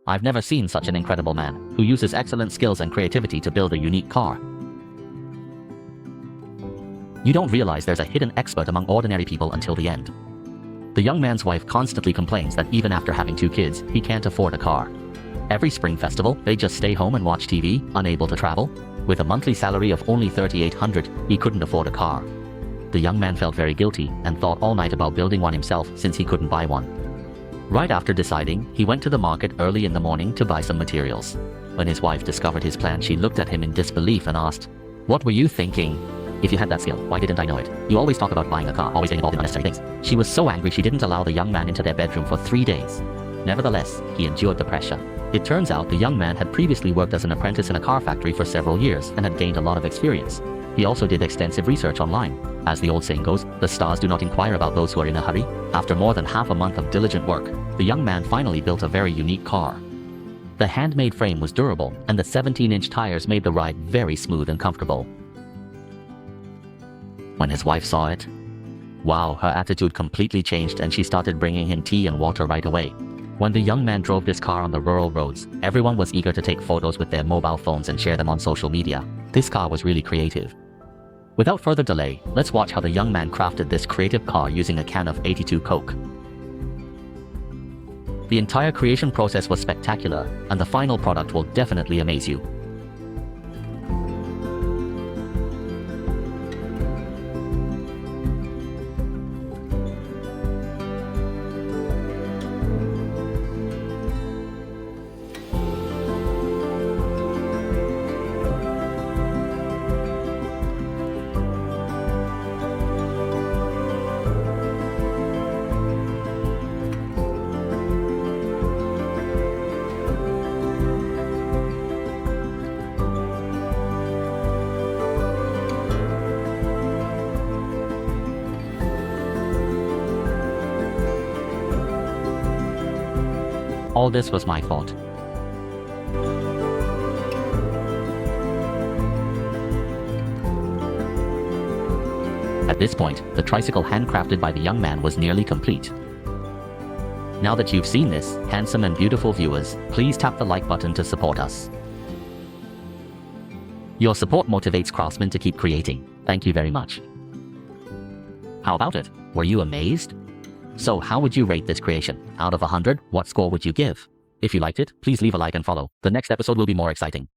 I've never seen such an incredible man, who uses excellent skills and creativity to build a unique car. You don't realize there's a hidden expert among ordinary people until the end. The young man's wife constantly complains that even after having 2 kids, he can't afford a car. Every spring festival, they just stay home and watch TV, unable to travel. With a monthly salary of only $3,800, he couldn't afford a car. The young man felt very guilty and thought all night about building one himself since he couldn't buy one. Right after deciding, he went to the market early in the morning to buy some materials. When his wife discovered his plan, she looked at him in disbelief and asked, "What were you thinking? If you had that skill, why didn't I know it? You always talk about buying a car, always getting involved in unnecessary things." She was so angry she didn't allow the young man into their bedroom for 3 days. Nevertheless, he endured the pressure. It turns out the young man had previously worked as an apprentice in a car factory for several years and had gained a lot of experience. He also did extensive research online. As the old saying goes, the stars do not inquire about those who are in a hurry. After more than half a month of diligent work, the young man finally built a very unique car. The handmade frame was durable, and the 17-inch tires made the ride very smooth and comfortable. When his wife saw it, wow, her attitude completely changed and she started bringing him tea and water right away. When the young man drove this car on the rural roads, everyone was eager to take photos with their mobile phones and share them on social media. This car was really creative. Without further delay, let's watch how the young man crafted this creative car using a can of 82 Coke. The entire creation process was spectacular, and the final product will definitely amaze you. All this was my fault. At this point, the tricycle handcrafted by the young man was nearly complete. Now that you've seen this, handsome and beautiful viewers, please tap the like button to support us. Your support motivates Craftsman to keep creating. Thank you very much. How about it? Were you amazed? So how would you rate this creation? Out of 100, what score would you give? If you liked it, please leave a like and follow. The next episode will be more exciting.